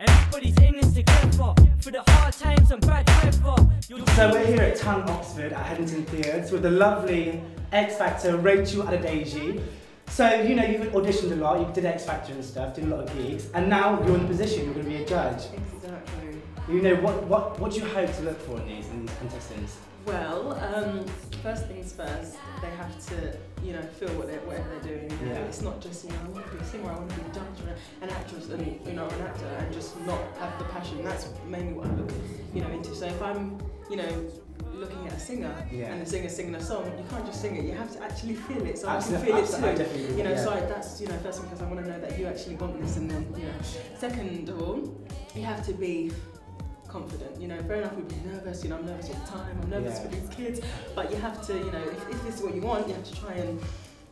Everybody's in this together for the hard times and bad weather. So we're here at Talent Oxford at Headington Theatres with the lovely X Factor Rachel Adedeji. So, you know, you've auditioned a lot, you did X Factor and stuff, did a lot of gigs, and now you're in the position, you're going to be a judge. Exactly. You know, what do you hope to look for in these contestants? Well, first things first, they have to, you know, feel whatever they're doing. You know? Yeah. It's not just, you know, I want to be a singer, I want to be a judge, or an actress, and you know, an actor, and just not have the passion. That's mainly what I look, you know, into. So if I'm, you know, looking at a singer and the singer's singing a song, you can't just sing it. You have to actually feel it. So I can feel it too. You know, so that's, you know, first thing, because I want to know that you actually want this, and then, you know, second of all, you have to be confident. You know, fair enough, we'd be nervous, you know, I'm nervous all the time, I'm nervous for these kids, but you have to, you know, if this is what you want, you have to try and,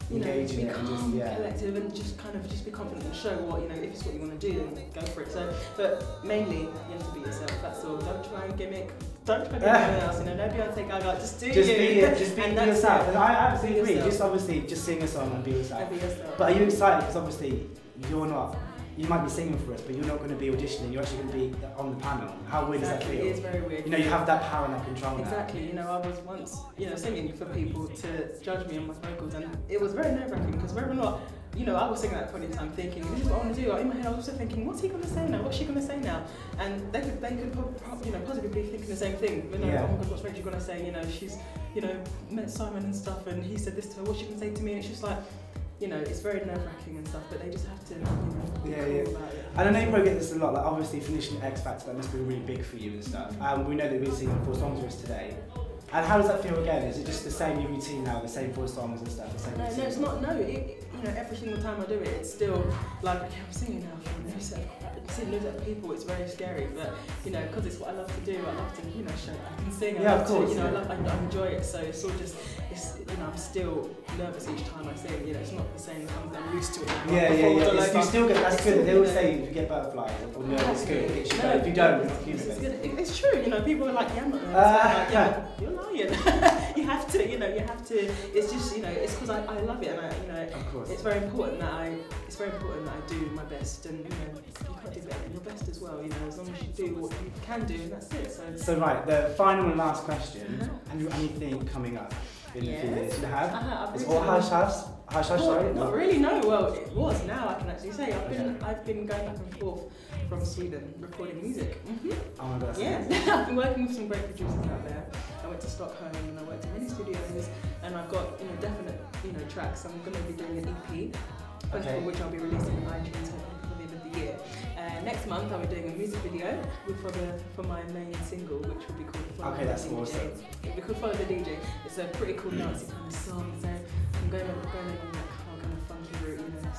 you know, be calm, collective, and just kind of just be confident and show what, you know, if it's what you want to do, then go for it. So, but mainly, you have to be yourself, that's all. Don't try and gimmick, don't try and be anyone else, you know, no Beyonce Gaga, just do you. Just be yourself. And I absolutely agree, just obviously, just sing a song and be yourself. But are you excited, because obviously, you're not, you might be singing for us, but you're not going to be auditioning, you're actually going to be on the panel. How weird does that feel? It is very weird. You know, you have that power and that control now. Exactly, you know, I was once, you know, singing for people to judge me on my vocals, and it was very nerve-wracking, because whether or not, you know, I was singing at that point in time thinking, this is what I want to do. In my head, I was also thinking, what's he going to say now? What's she going to say now? And they could you know, possibly be thinking the same thing. You know, oh my God, what's Rachel going to say? You know, she's, you know, met Simon and stuff, and he said this to her. What's she going to say to me? And it's just like, you know, it's very nerve-wracking and stuff, but they just have to, you know, be cool about it. And I know you probably get this a lot, like obviously finishing X Factor, that must be really big for you and stuff. We know that we're singing 4 songs with us today. And how does that feel again? Is it just the same routine now, the same 4 songs and stuff? The same no, it's not, no. You know, every single time I do it, it's still like, okay, I'm singing now for a new set of people, it's very scary, but, you know, because it's what I love to do, I love to, you know, show I can sing, I love to, you know, I enjoy it, so it's all just, you know, I'm still nervous each time I sing, you know, it's not the same, I'm used to it. You still get, that's good, they always say if you get butterflies, or nervous, it's good, if you don't, it's good. It's true, you know, people are like, yeah, I'm not nervous, like, yeah, you're lying. You have to, you know, it's just, you know, it's because I love it, and I, you know, it's very important that I do my best, and, you know, you can't do better than your best as well, you know, as long as you do what you can do, and that's it. So right, the final and last question, have you got anything coming up in the few years? You have? It's all hush-hush, sorry? Not really, no. Well, it was, now I can actually say. I've been going back and forth from Sweden recording music. Oh my God. Yeah, I've been working with some great producers out there. I went to Stockholm and I worked in many studios, and I've got, you know, definite, you know, tracks. I'm going to be doing an EP, which I'll be releasing on iTunes before the end of the year. Next month I'll be doing a music video for my main single, which will be called Follow the DJ. That's awesome. It'll be called Follow the DJ. It's a pretty cool dancey kind of song, so I'm going on that kind of funky route, you know.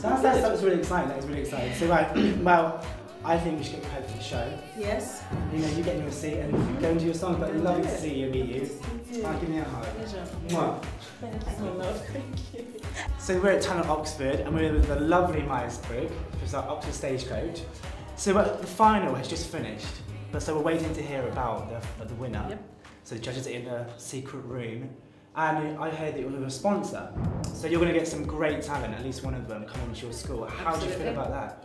So that's really exciting. That is really exciting. So right, well, I think we should get prepared for the show. Yes. You know, you get in your seat and go into your song. But lovely to see you and meet you. Give me a hug. Pleasure. Mwah. Thank you so much. Thank you. So we're at Talent Oxford, and we're with the lovely Myers-Briggs, who's our Oxford Stagecoach. So the final has just finished, but so we're waiting to hear about the winner. Yep. So the judges are in a secret room, and I heard that you're with a sponsor. So you're going to get some great talent, at least one of them, coming to your school. How do you feel about that?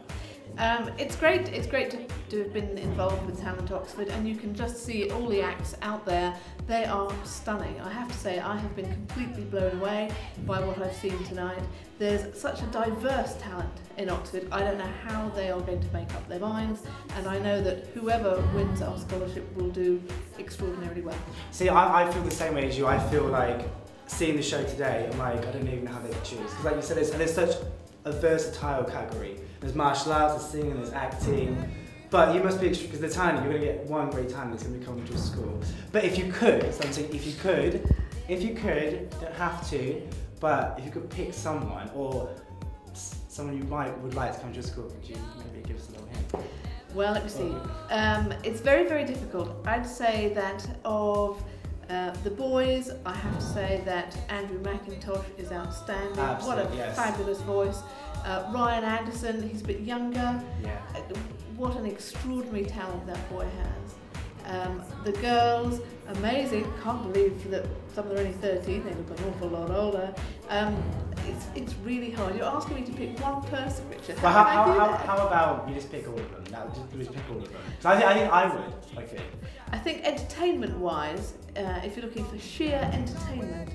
It's great to have been involved with Talent Oxford, and you can just see all the acts out there. They are stunning. I have to say, I have been completely blown away by what I've seen tonight. There's such a diverse talent in Oxford. I don't know how they are going to make up their minds, and I know that whoever wins our scholarship will do extraordinarily well. See, I feel the same way as you. I feel like seeing the show today, I'm like, I don't even know how they could choose. Because like you said, there's such a versatile category. There's martial arts, there's singing, there's acting. But you must be, because the talent, you're going to get one great talent that's going to be coming to your school. But if you could, so I'm saying if you could, don't have to, but if you could pick someone, or someone you would like to come to your school, could you maybe give us a little hint? Well, let me see. It's very, very difficult. I'd say that of the boys, I have to say that Andrew McIntosh is outstanding. Absolutely, what a fabulous voice. Ryan Anderson, he's a bit younger. Yeah. What an extraordinary talent that boy has. The girls, amazing. Can't believe that some of them are only 13. They look an awful lot older. It's really hard. You're asking me to pick one person, Richard. Well, how about you just pick all of them? Just pick all of them. So I think I would. Okay. I think entertainment-wise, if you're looking for sheer entertainment,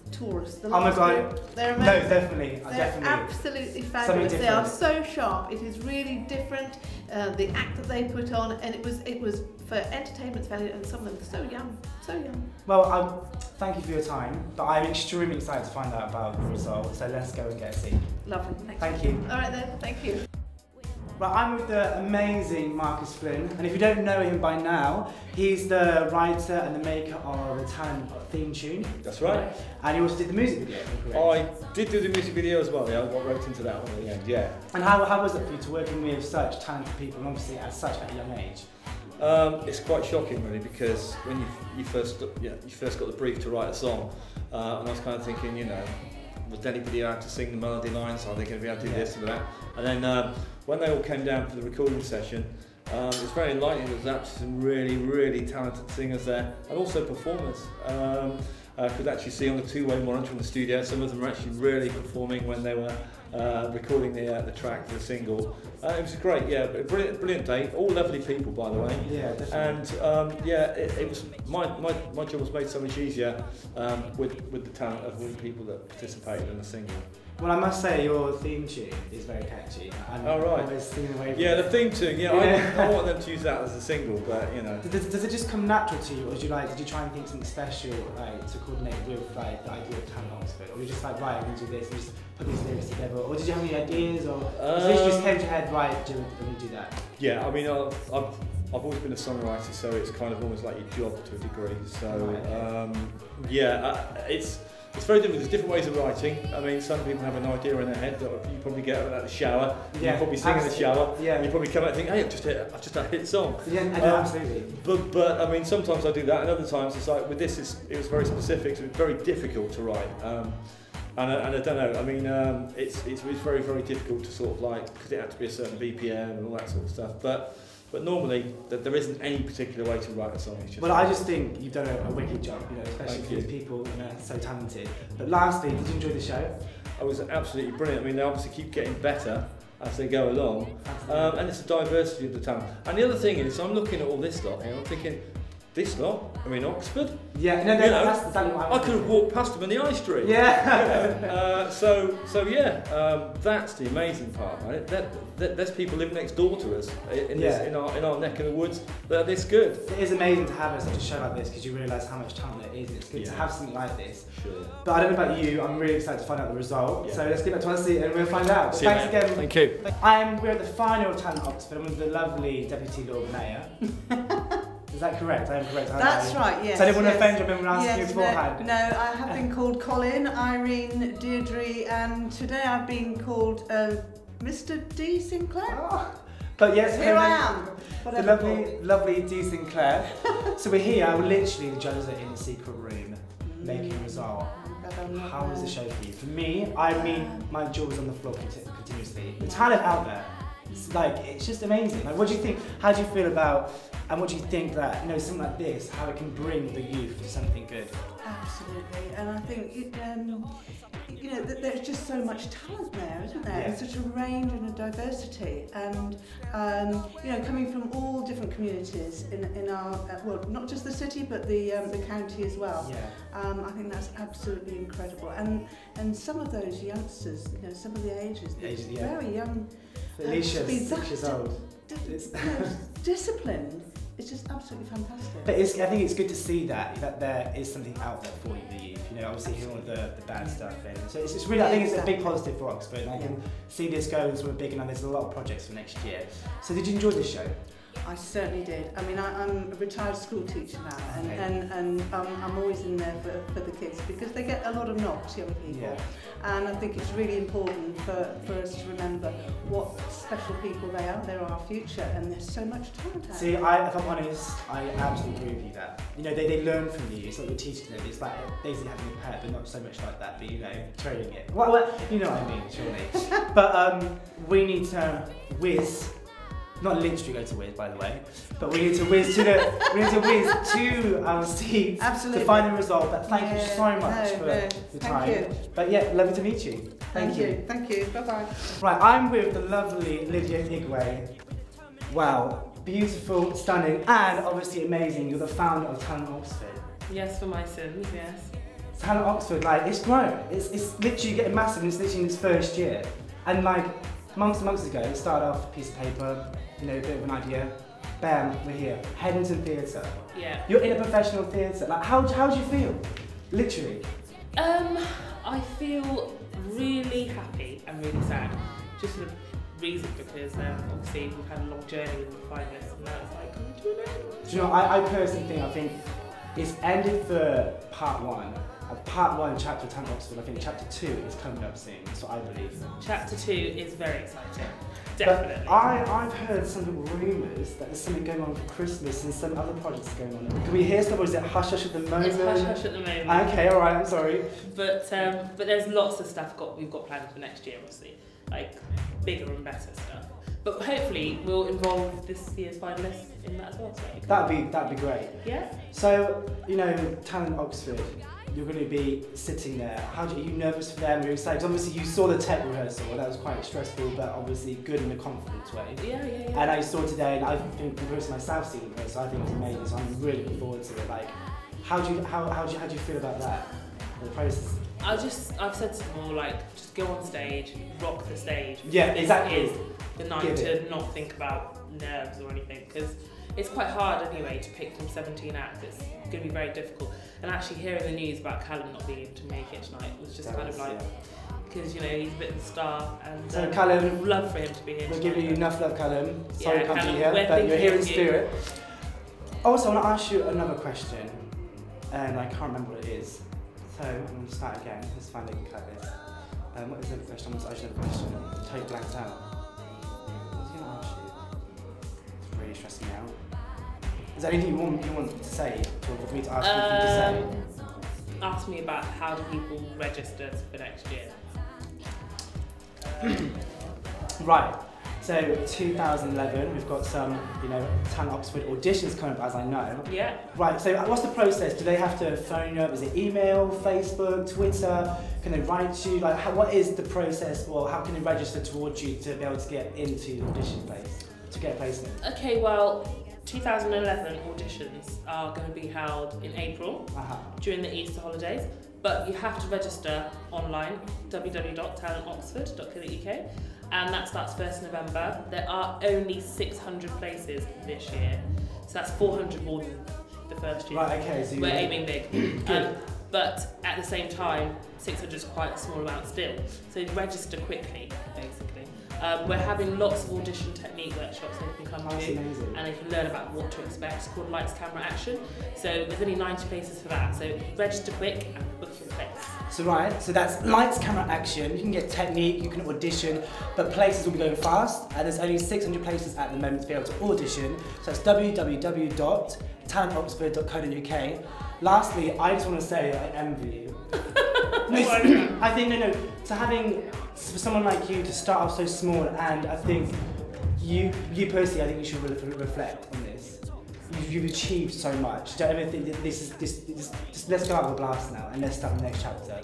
Tourists. Oh my god. They're amazing. No, definitely. They're absolutely fabulous. They are so sharp. It is really different. The act that they put on, and it was for entertainment's value, and some of them are so young, so young. Well, thank you for your time, but I'm extremely excited to find out about the result. So let's go and get a seat. Lovely. Thank you. All right then. Thank you. Right, I'm with the amazing Marcus Flynn, and if you don't know him by now, he's the writer and the maker of the Talent theme tune. That's right. And he also did the music video. I did do the music video as well, yeah, I got roped into that one at the end, yeah. And how was it for you to working with such talented people, and obviously at such a young age? It's quite shocking really, because when you first got the brief to write a song, and I was kind of thinking, you know, was anybody able to sing the melody lines? Are they going to be able to do this and that? And then when they all came down for the recording session, it was very enlightening. There was actually some really, really talented singers there, and also performers. Could actually see on the two-way monitor in the studio, some of them were actually really performing when they were recording the track for the single. It was great, yeah, brilliant day. All lovely people, by the way. Yeah, definitely. And yeah, it was my job was made so much easier with the talent of all the people that participated in the single. Well, I must say your theme tune is very catchy. I'm always singing away from the theme tune. Yeah, I want them to use that as a single, but you know. Does it just come natural to you, or did you try and think something special to coordinate with the idea of Talent Oxford, or were you just like, right, I'm going to do this and just put these lyrics together, or did you have any ideas, or did you just came to your head, right, let me do that? Yeah, I mean, I've always been a songwriter, so it's kind of almost like your job to a degree. So it's very different. There's different ways of writing. I mean, some people have an idea in their head that you probably get out of the shower. Yeah, you probably sing in the shower. Yeah. And you probably come out and think, hey, I've just had a hit song. Yeah, absolutely. But I mean, sometimes I do that, and other times it's like with this, it was very specific, so it was very difficult to write. And I don't know. I mean, it's very, very difficult to sort of like, because it had to be a certain BPM and all that sort of stuff. But normally, there isn't any particular way to write a song. It's just I just think you've done a wicked job, you know, especially for these people, you know, so talented. But lastly, did you enjoy the show? It was absolutely brilliant. I mean, they obviously keep getting better as they go along, and it's a diversity of the talent. And the other thing is, I'm looking at all this lot here, I'm thinking, this lot, I mean, Oxford? Yeah, no, that's exactly what I could have walked past them in the ice stream. Yeah. That's the amazing part, right? There's people living next door to us in our neck of the woods that are this good. It is amazing to have such a show like this, because you realise how much talent there is. It's good to have something like this. Sure. But I don't know about you, I'm really excited to find out the result. Yeah. So let's get back to our seat and we'll find out. See Thanks again. Thank you. We're at the final of Talent Oxford. I'm with the lovely Deputy Lord Mayor. Is that correct? I am correct. That's right, yes. So I didn't want to offend you, I remember asking you beforehand. No, I have been called Colin, Irene, Deirdre, and today I've been called Mr. D. Sinclair. Oh. But yes, here I am. The lovely D. Sinclair. So we're here, literally the judges are in the secret room making a result. How was the show for you? For me, I mean, my jaw was on the floor continuously. The talent out there, it's just amazing. Like, what do you think? How do you feel about? And what do you think that, you know, something like this, how it can bring the youth to something good? Absolutely, and I think you know, there's just so much talent there, isn't there? Yeah. There's such a range and a diversity, and you know, coming from all different communities in our well, not just the city but the county as well. Yeah. I think that's absolutely incredible, and some of those youngsters, you know, some of the ages, very young. Alicia, 6 years old. Disciplined. It's just absolutely fantastic. But I think it's good to see that there is something out there for you, the youth. You know, obviously hearing all the bad stuff, and so it's really, I think it's a big positive for Oxford, and I can see this going somewhere big, and there's a lot of projects for next year. So did you enjoy this show? I certainly did. I mean, I'm a retired school teacher now, and I'm always in there for the kids, because they get a lot of knocks, young people. Yeah. And I think it's really important for us to remember what special people they are. They're our future, and there's so much talent out there. See, if I'm honest, I absolutely agree with you that. You know, they learn from you. It's like you're teaching them. It's like basically having a pet, but not so much like that. But you know, training it. Well, you know what I mean, surely. But we need to whiz not literally go to Wiz, by the way, but we need to whiz to our seats Absolutely. to find the result. But thank you so much for your time. Thank you. But yeah, lovely to meet you. Thank you. Thank you. Bye-bye. Right, I'm with the lovely Lydia Igwe. Wow, beautiful, stunning, and obviously amazing. You're the founder of Talent Oxford. Yes, for my sins, yes. Talent Oxford, like, it's grown. It's literally getting massive, and it's literally in its first year. And like, months and months ago, it started off a piece of paper, you know, a bit of an idea. Bam, we're here. Headington Theatre. Yeah. You're in a professional theatre. Like, how do you feel? Literally. I feel really happy and really sad. Just for the reason because obviously we've had a long journey with the finalists and now it's like coming to an end. Do you know, I personally think it's ended for part one. Part one, chapter of Talent Oxford. I think chapter 2 is coming up soon. That's what I believe. Chapter 2 is very exciting. Definitely. But I've heard some rumours that there's something going on for Christmas and some other projects going on. Can we hear stuff or is it hush hush at the moment? It's hush hush at the moment. Okay, alright, I'm sorry. But there's lots of stuff we've got planned for next year, obviously. Like bigger and better stuff. But hopefully we'll involve this year's finalists in that as well. So That'd be great. Yeah. So, you know, Talent Oxford, you're going to be sitting there. Are you nervous for them? Are you excited? 'Cause obviously you saw the tech rehearsal, and that was quite stressful, but obviously good in a confident way. Yeah. And I saw today, and I've been personally myself seeing it, so I think it's amazing. So I'm really looking forward to it. Like, how do you feel about that? The process. I've said to them all, like, just go on stage, rock the stage. Yeah, this exactly. is the night to not think about nerves or anything, because it's quite hard anyway to pick from 17 acts. It's going to be very difficult. And actually hearing the news about Callum not being able to make it tonight was just kind of like, because you know he's a bit of a star, and so Callum, I'd love for him to be here. We're giving you enough love, Callum. Sorry, Yeah, can't Callum, be here, we're but you're here in thinking of you. spirit. Also, I want to ask you another question, and I can't remember what it is. So I'm going to start again. Let's find a cut this. What is the question? I'm going to ask you another question. Totally blanked out. What was I going to ask you? It's really stressing me out. Is there anything you want to say, or for me to ask you to say? Ask me about how do people register for next year. Right. So 2011, we've got some, you know, Talent Oxford auditions coming up, as I know. Yeah. Right. So what's the process? Do they have to phone you up? Is it email, Facebook, Twitter? Can they write you? Like, what is the process? Or how can they register towards you to be able to get into the audition place to get a placement? Okay. Well, 2011 auditions are going to be held in April during the Easter holidays, but you have to register online, www.talentoxford.co.uk, and that starts 1st November. There are only 600 places this year, so that's 400 more than the first year. Right, okay, so we're aiming big. But at the same time, 600 is quite a small amount still, so register quickly, basically. We're having lots of audition technique workshops they can come to, amazing. and they can learn about what to expect. It's called Lights, Camera, Action. So there's only 90 places for that. So register quick and book your place. So so that's Lights, Camera, Action. You can get technique, you can audition, but places will be going fast, and there's only 600 places at the moment to be able to audition. So it's www.talentoxford.co.uk. Lastly, I just want to say I envy you. I think for someone like you to start off so small, and I think you personally, I think you should reflect on this. You've achieved so much. Don't ever think that this just let's go out with a blast now and let's start the next chapter.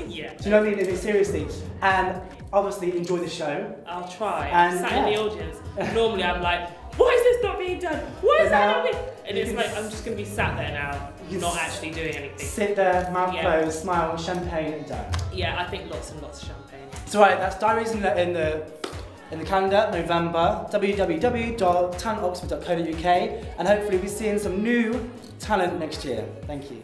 Yeah. Do you know what I mean? Seriously. And obviously enjoy the show. I'll try. And sat in the audience. Normally I'm like, why is this not being done? Why is that not being? And it's like I'm just going to be sat there now, not actually doing anything. Sit there, mouth closed, smile, champagne, and done. Yeah, I think lots and lots of champagne. So right, that's diaries in the calendar, November, www.talentoxford.co.uk, and hopefully we'll be seeing some new talent next year. Thank you.